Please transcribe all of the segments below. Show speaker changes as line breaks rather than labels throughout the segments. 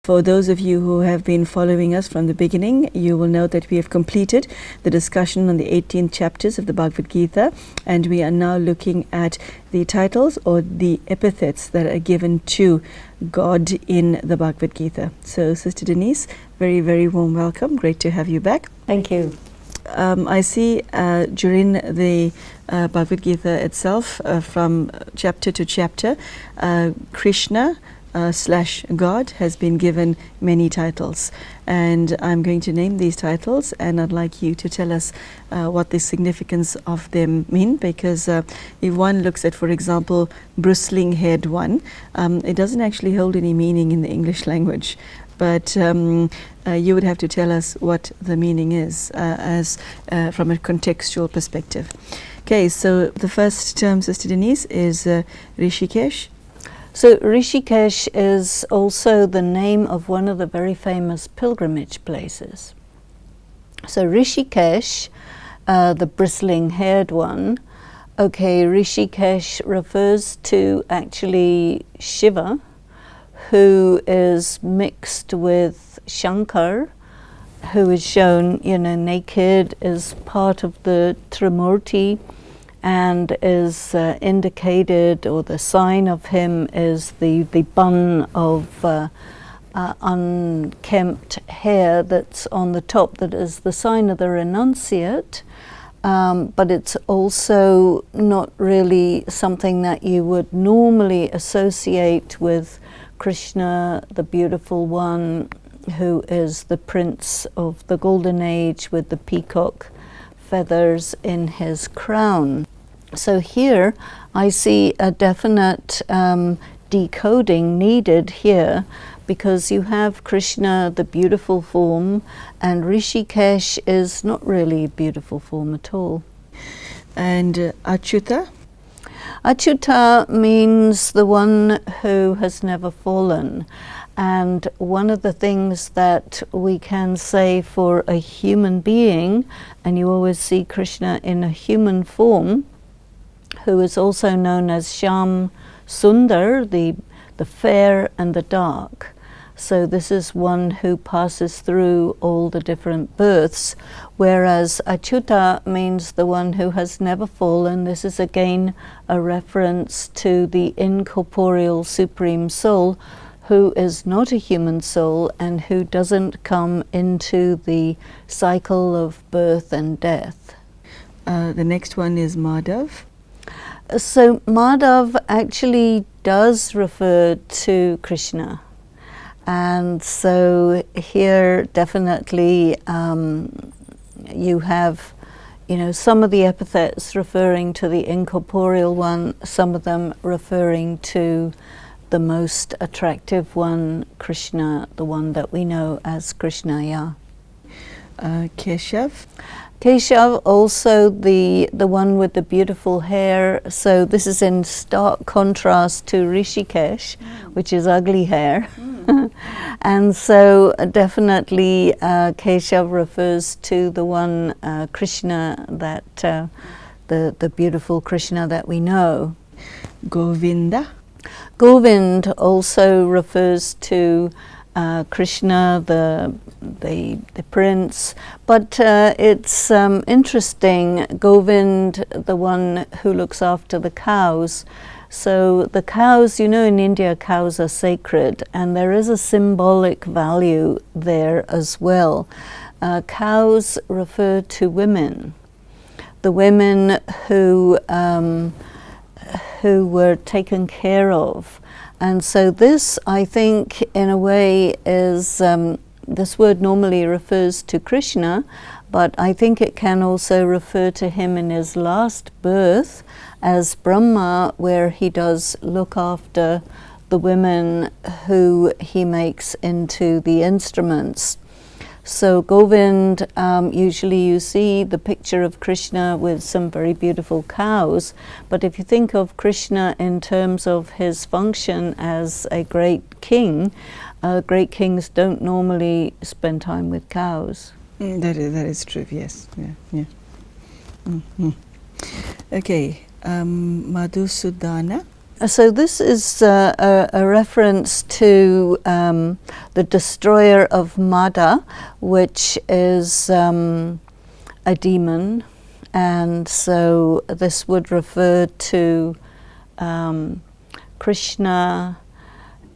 For those of you who have been following us from the beginning, you will know that we have completed the discussion on the 18 chapters of the Bhagavad Gita, and we are now looking at the titles or the epithets that are given to God in the Bhagavad Gita. So, Sister Denise, very, very warm welcome. Great to have you back.
Thank you.
I see during the Bhagavad Gita itself, from chapter to chapter, Krishna slash God has been given many titles, and I'm going to name these titles, and I'd like you to tell us what the significance of them mean, because if one looks at, for example, bristling head one, it doesn't actually hold any meaning in the English language, but you would have to tell us what the meaning is as from a contextual perspective. Okay, so the first term, Sister Denise, is Rishikesh.
So Rishikesh is also the name of one of the very famous pilgrimage places. So Rishikesh, the bristling-haired one, okay, Rishikesh refers to actually Shiva, who is mixed with Shankar, who is shown, naked as part of the Trimurti, and is indicated, or the sign of him is the bun of unkempt hair that's on the top, that is the sign of the renunciate, but it's also not really something that you would normally associate with Krishna, the beautiful one, who is the prince of the golden age with the peacock feathers in his crown. So here I see a definite decoding needed here, because you have Krishna, the beautiful form, and Rishikesh is not really a beautiful form at all.
And Achyuta?
Achyuta means the one who has never fallen. And one of the things that we can say for a human being, and you always see Krishna in a human form, who is also known as Shyam Sundar, the fair and the dark. So this is one who passes through all the different births, whereas Achyuta means the one who has never fallen. This is again a reference to the incorporeal Supreme Soul, who is not a human soul and who doesn't come into the cycle of birth and death.
The next one is Madhav.
So Madhav actually does refer to Krishna. And so here definitely you have, some of the epithets referring to the incorporeal one, some of them referring to the most attractive one, Krishna, the one that we know as Krishnaya.
Keshav.
Keshav, also the one with the beautiful hair. So this is in stark contrast to Rishikesh, which is ugly hair. And so definitely Keshav refers to the one Krishna, that the beautiful Krishna that we know.
Govinda.
Govind also refers to Krishna, the prince, but it's interesting. Govind, the one who looks after the cows. So the cows, in India, cows are sacred, and there is a symbolic value there as well. Cows refer to women, the women who were taken care of. And so this, I think, in a way is, this word normally refers to Krishna, but I think it can also refer to him in his last birth as Brahma, where he does look after the women who he makes into the instruments. So Govind, usually you see the picture of Krishna with some very beautiful cows, but if you think of Krishna in terms of his function as a great king, great kings don't normally spend time with cows.
That is true, yes. Yeah. Mm-hmm. Okay, Madhusudana.
So this is a reference to the destroyer of Mada, which is a demon, and so this would refer to Krishna.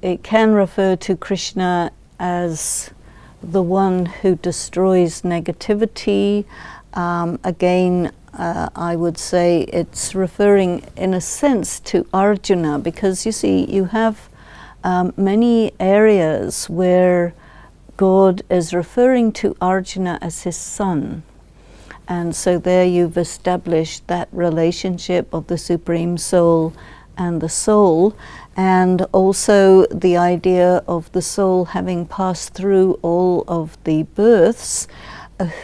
It can refer to Krishna as the one who destroys negativity. Again, I would say it's referring in a sense to Arjuna, because you see, you have many areas where God is referring to Arjuna as his son. And so there you've established that relationship of the Supreme Soul and the soul, and also the idea of the soul having passed through all of the births,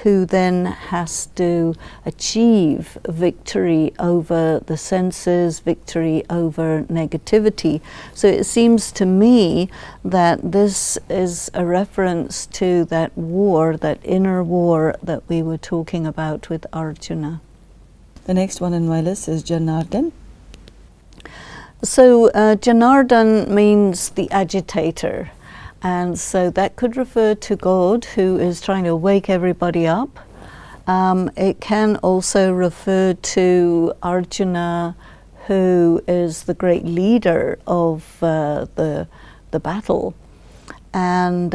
who then has to achieve victory over the senses, victory over negativity. So it seems to me that this is a reference to that war, that inner war that we were talking about with Arjuna.
The next one on my list is Janardhan.
So Janardhan means the agitator. And so that could refer to God, who is trying to wake everybody up. It can also refer to Arjuna, who is the great leader of the battle. And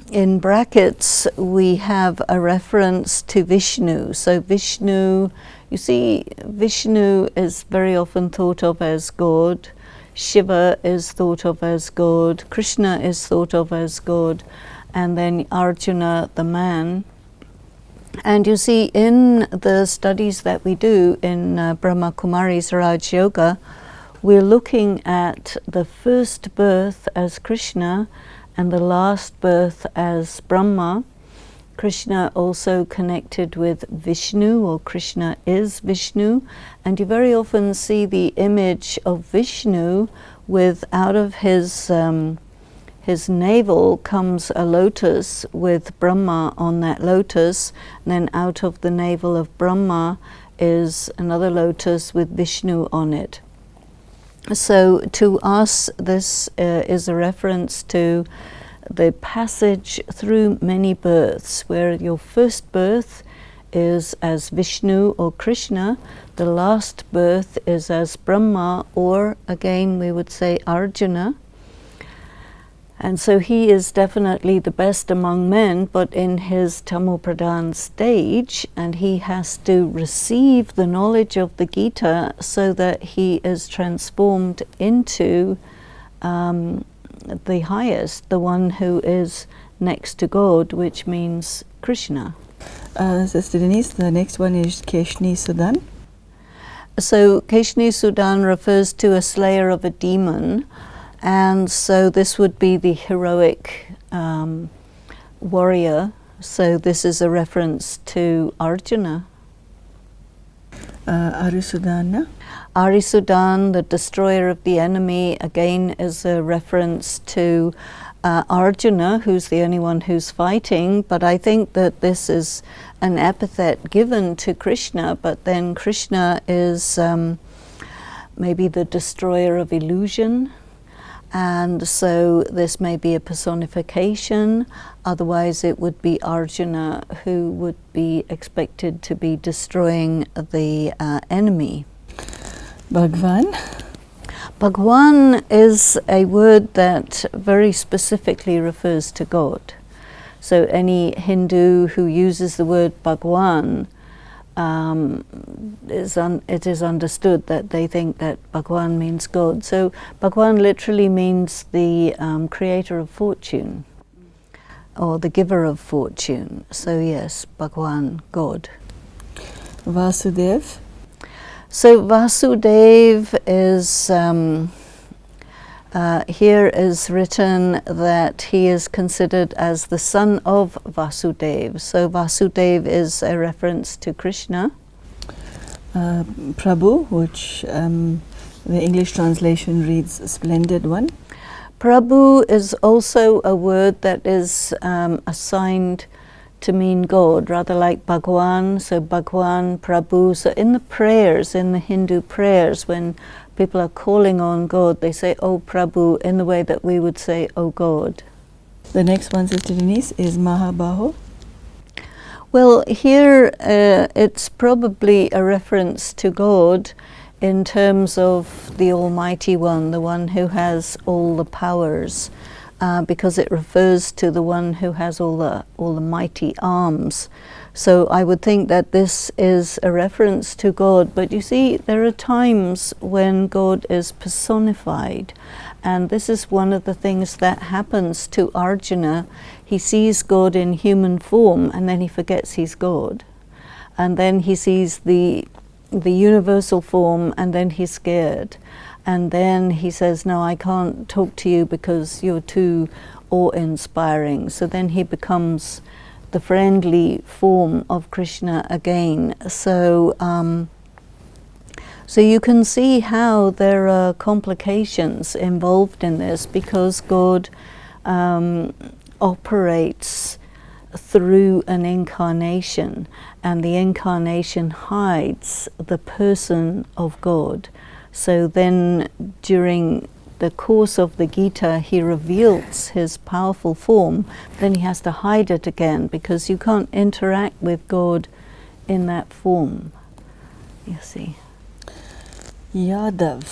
in brackets, we have a reference to Vishnu. So Vishnu, you see, Vishnu is very often thought of as God. Shiva is thought of as God, Krishna is thought of as God, and then Arjuna, the man. And you see, in the studies that we do in Brahma Kumari's Raj Yoga, we're looking at the first birth as Krishna and the last birth as Brahma. Krishna also connected with Vishnu, or Krishna is Vishnu, and you very often see the image of Vishnu with, out of his navel comes a lotus with Brahma on that lotus, and then out of the navel of Brahma is another lotus with Vishnu on it. So to us, this is a reference to the passage through many births, where your first birth is as Vishnu or Krishna, the last birth is as Brahma, or again we would say Arjuna. And so he is definitely the best among men, but in his Tamopradhan stage, and he has to receive the knowledge of the Gita so that he is transformed into the highest, the one who is next to God, which means Krishna.
Sister Denise, the next one is Keshni Sudan.
So Keshni Sudan refers to a slayer of a demon, and so this would be the heroic warrior. So this is a reference to Arjuna.
Arisudana.
Arisudan, the destroyer of the enemy, again is a reference to Arjuna, who's the only one who's fighting, but I think that this is an epithet given to Krishna, but then Krishna is maybe the destroyer of illusion, and so this may be a personification. Otherwise it would be Arjuna who would be expected to be destroying the enemy.
Bhagwan.
Bhagwan is a word that very specifically refers to God. So any Hindu who uses the word Bhagwan, it is understood that they think that Bhagwan means God. So Bhagwan literally means the creator of fortune, or the giver of fortune. So yes, Bhagwan, God.
Vasudev.
So Vasudev is, here is written that he is considered as the son of Vasudev. So Vasudev is a reference to Krishna.
Prabhu, which the English translation reads Splendid One.
Prabhu is also a word that is assigned to mean God, rather like Bhagwan. So Bhagwan, Prabhu. So in the prayers, in the Hindu prayers, when people are calling on God, they say, "Oh Prabhu," in the way that we would say, "Oh God."
The next one, Sister Denise, is Mahabaho.
Well, here it's probably a reference to God in terms of the Almighty One, the one who has all the powers, because it refers to the one who has all the mighty arms. So I would think that this is a reference to God. But you see, there are times when God is personified, and this is one of the things that happens to Arjuna. He sees God in human form, and then he forgets he's God. And then he sees the universal form, and then he's scared. And then he says, "No, I can't talk to you because you're too awe-inspiring." So then he becomes the friendly form of Krishna again. So you can see how there are complications involved in this, because God operates through an incarnation, and the incarnation hides the person of God. So then during the course of the Gita, he reveals his powerful form, then he has to hide it again, because you can't interact with God in that form, you see.
Yadav.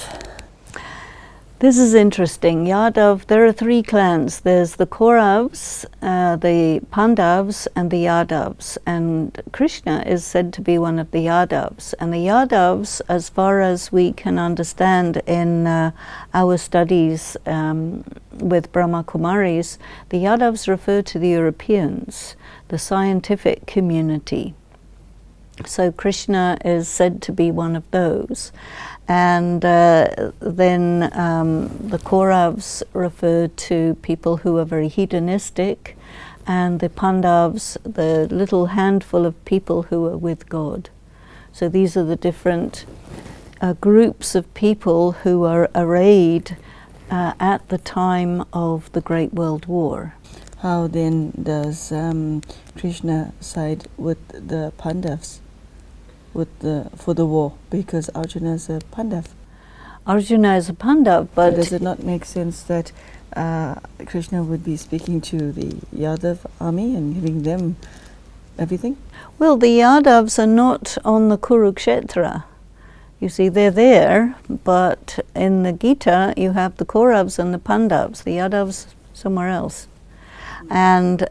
This is interesting. Yadav, there are three clans. There's the Kauravas, the Pandavas, and the Yadavas. And Krishna is said to be one of the Yadavas. And the Yadavas, as far as we can understand in our studies with Brahma Kumaris, the Yadavas refer to the Europeans, the scientific community. So Krishna is said to be one of those. And then the Kauravas refer to people who are very hedonistic, and the Pandavas, the little handful of people who are with God. So these are the different groups of people who are arrayed at the time of the Great World War.
How then does Krishna side with the Pandavas for the war? Because Arjuna is a Pandav.
Arjuna is a Pandav, but
so does it not make sense that Krishna would be speaking to the Yadav army and giving them everything?
Well, the Yadavas are not on the Kurukshetra. You see, they're there, but in the Gita you have the Kauravas and the Pandavas, the Yadavas somewhere else. And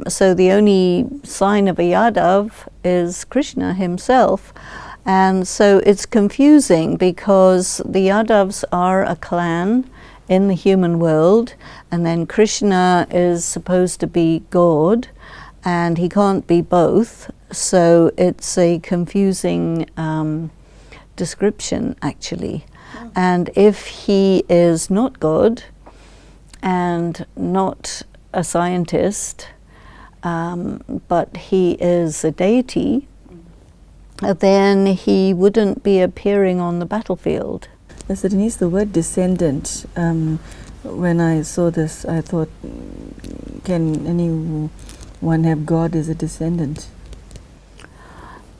so the only sign of a Yadav is Krishna himself. And so it's confusing, because the Yadavas are a clan in the human world, and then Krishna is supposed to be God, and he can't be both. So it's a confusing description, actually. Oh. And if he is not God and not a scientist, but he is a deity, then he wouldn't be appearing on the battlefield.
Sister Denise, the word descendant, when I saw this, I thought, can anyone have God as a descendant?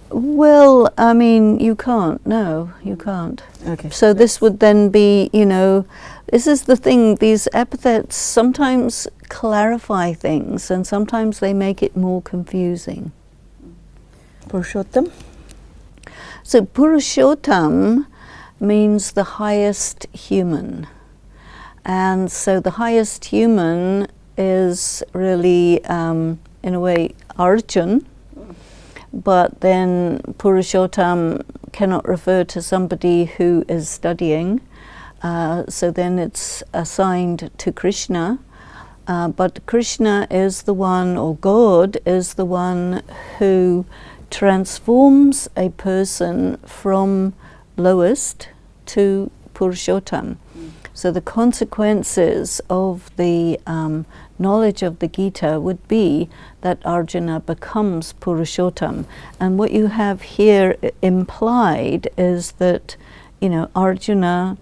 Well, I mean, you can't. No, you can't.
Okay.
So this would then be, this is the thing, these epithets sometimes clarify things, and sometimes they make it more confusing.
Purushottam?
So Purushottam means the highest human. And so the highest human is really, in a way, Arjuna. But then Purushottam cannot refer to somebody who is studying, so then it's assigned to Krishna. But Krishna is the one, or God is the one, who transforms a person from lowest to Purushottam. So the consequences of the knowledge of the Gita would be that Arjuna becomes Purushottam. And what you have here implied is that, Arjuna,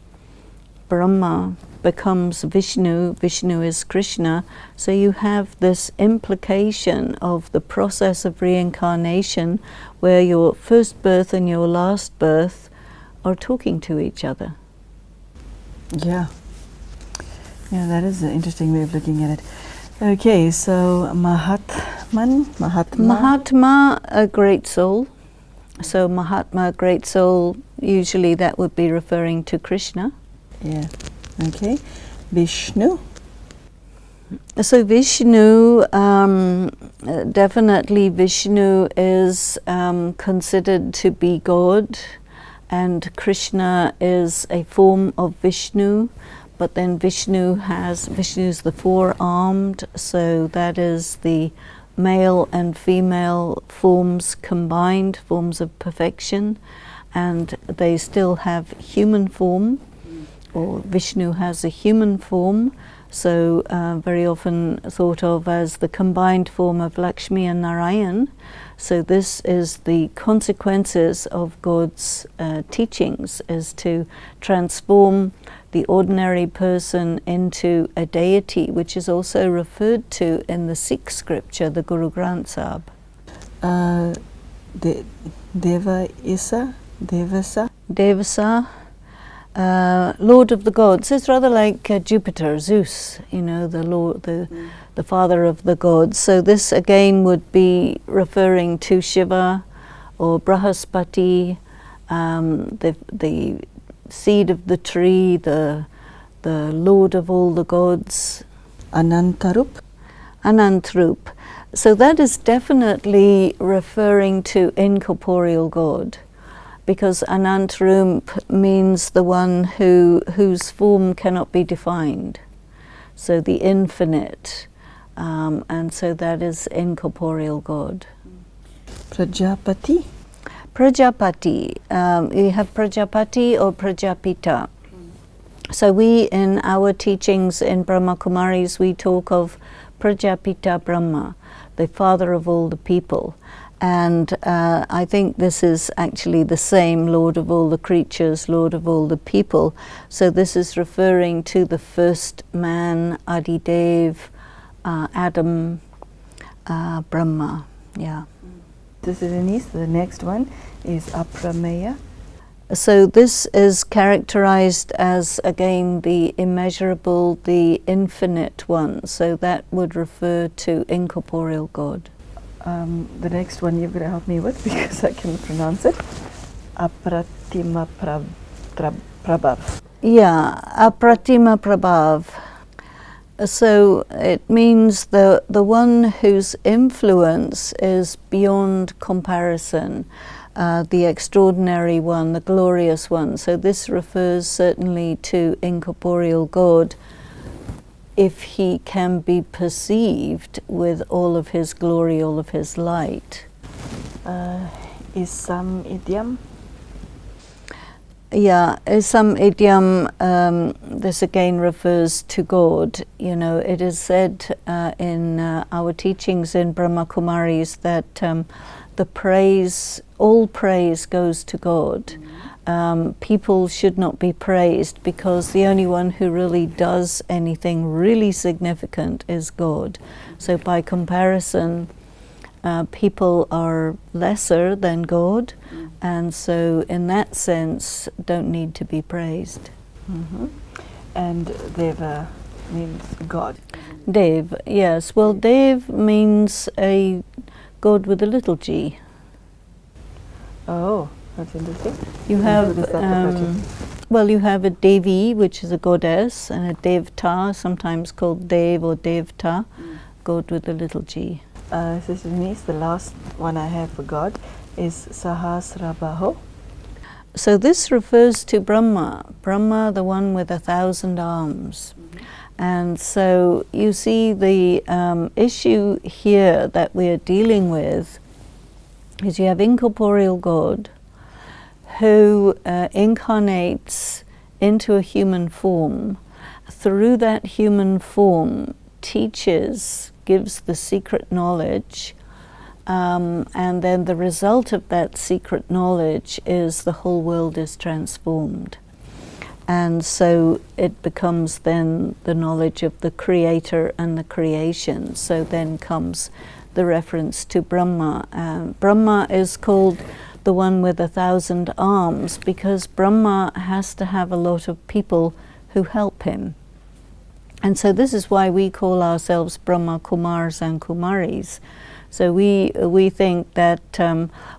Brahma, becomes Vishnu, Vishnu is Krishna. So you have this implication of the process of reincarnation, where your first birth and your last birth are talking to each other.
Yeah. Yeah, that is an interesting way of looking at it. Okay, so Mahatma.
Mahatma, a great soul. So Mahatma, great soul, usually that would be referring to Krishna.
Yeah. Okay. Vishnu.
So Vishnu, definitely Vishnu is considered to be God, and Krishna is a form of Vishnu, but then Vishnu's the four-armed, so that is the male and female forms combined, forms of perfection, and they still have human form, or Vishnu has a human form, so very often thought of as the combined form of Lakshmi and Narayan. So this is the consequences of God's teachings, is to transform the ordinary person into a deity, which is also referred to in the Sikh scripture, the Guru Granth Sahib. Devasa, Lord of the gods. It's rather like Jupiter, Zeus, you know, the Lord, the father of the gods. So this again would be referring to Shiva or Brahaspati, the seed of the tree, the Lord of all the gods.
Anantarup.
So that is definitely referring to incorporeal God, because Anantarup means the one whose form cannot be defined. So the infinite, and so that is incorporeal God.
Prajapati.
Prajapati, you have Prajapati or Prajapita. So we, in our teachings in Brahma Kumaris, we talk of Prajapita Brahma, the father of all the people. And I think this is actually the same, Lord of all the creatures, Lord of all the people. So this is referring to the first man, Adidev, Adam, Brahma. Yeah.
This is Denise. The next one is Aprameya.
So this is characterized as, again, the immeasurable, the infinite one. So that would refer to incorporeal God.
The next one you're going to help me with because I can pronounce it. Apratima Prabhav.
Yeah, Apratima Prabhav. So it means the one whose influence is beyond comparison, the extraordinary one, the glorious one. So this refers certainly to incorporeal God, if he can be perceived with all of his glory, all of his light.
Is some idiom?
Yeah, some idiom, this again refers to God. You know, it is said in our teachings in Brahma Kumaris that the praise, all praise goes to God. People should not be praised because the only one who really does anything really significant is God. So by comparison, people are lesser than God, and so in that sense don't need to be praised.
And Deva means God.
Dev, yes. Well, Dev means a God with a little g.
Oh, that's interesting.
You have, well, you have a Devi, which is a goddess, and a Devta, sometimes called Dev or Devta, God with a little g.
Sister Denise, the last one I have for God is Sahasrabaho.
So this refers to Brahma, the one with 1,000 arms. And so you see the issue here that we are dealing with is you have incorporeal God who incarnates into a human form. Through that human form teaches, gives the secret knowledge, and then the result of that secret knowledge is the whole world is transformed. And so it becomes then the knowledge of the creator and the creation. So then comes the reference to Brahma. Brahma is called the one with 1,000 arms because Brahma has to have a lot of people who help him. And so this is why we call ourselves Brahma Kumars and Kumaris. So we think that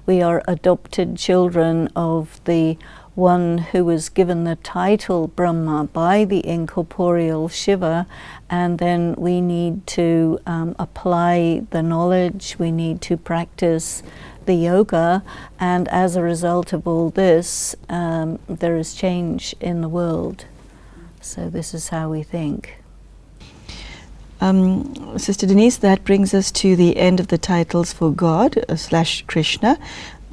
we are adopted children of the one who was given the title Brahma by the incorporeal Shiva, and then we need to apply the knowledge, we need to practice the yoga, and as a result of all this, there is change in the world. So this is how we think.
Sister Denise, that brings us to the end of the titles for God / Krishna.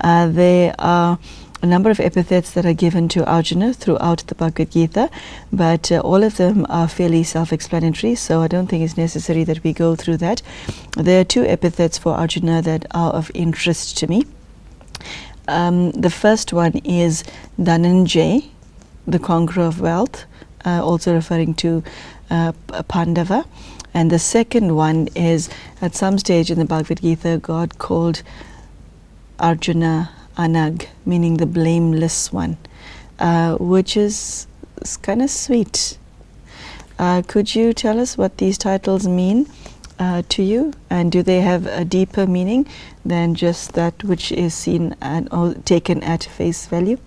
There are a number of epithets that are given to Arjuna throughout the Bhagavad Gita, but all of them are fairly self-explanatory, so I don't think it's necessary that we go through that. There are 2 epithets for Arjuna that are of interest to me. The first one is Dhananjay, the conqueror of wealth, also referring to Pandava. And the second one is, at some stage in the Bhagavad Gita, God called Arjuna Anag, meaning the blameless one, which is kind of sweet. Could you tell us what these titles mean to you, and do they have a deeper meaning than just that which is seen and or taken at face value?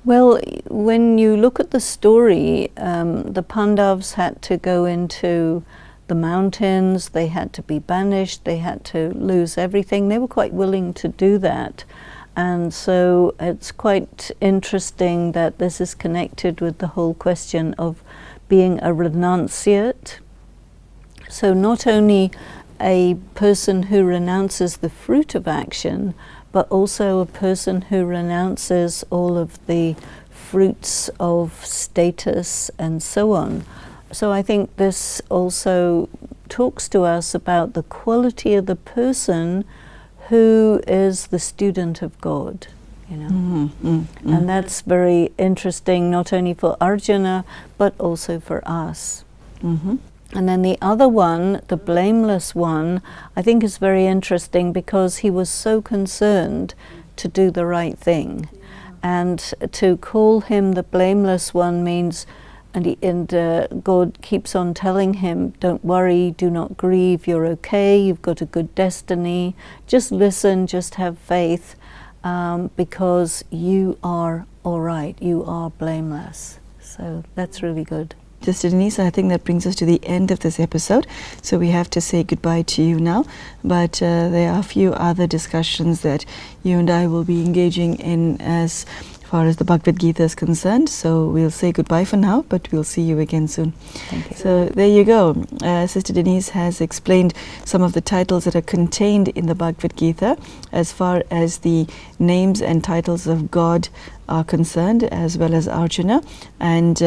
Well, when you look at the story, the Pandavas had to go into the mountains, they had to be banished, they had to lose everything. They were quite willing to do that. And so it's quite interesting that this is connected with the whole question of being a renunciate. So not only a person who renounces the fruit of action, but also a person who renounces all of the fruits of status and so on. So I think this also talks to us about the quality of the person who is the student of God, you know. And that's very interesting, not only for Arjuna, but also for us. And then the other one, the blameless one, I think is very interesting because he was so concerned to do the right thing. And to call him the blameless one means, and God keeps on telling him, don't worry, do not grieve, you're okay, you've got a good destiny, just listen, just have faith, because you are all right, you are blameless. So that's really good.
Sister Denise, I think that brings us to the end of this episode, so we have to say goodbye to you now, but there are a few other discussions that you and I will be engaging in as far as the Bhagavad Gita is concerned, so we'll say goodbye for now, but we'll see you again soon.
Thank you.
So there you go. Sister Denise has explained some of the titles that are contained in the Bhagavad Gita as far as the names and titles of God are concerned, as well as Arjuna. And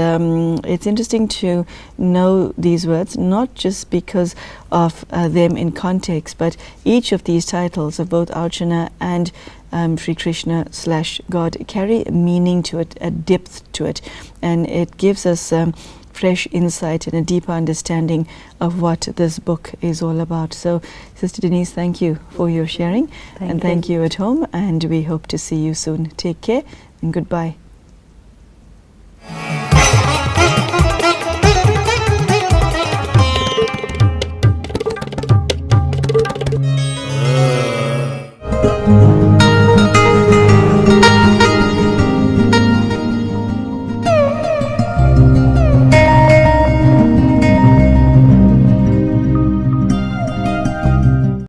it's interesting to know these words, not just because of them in context, but each of these titles of both Arjuna and Sri Krishna / God carry a meaning to it, a depth to it, and it gives us fresh insight and a deeper understanding of what this book is all about. So, Sister Denise, thank you for your sharing, and thank you at home, and we hope to see you soon. Take care and goodbye.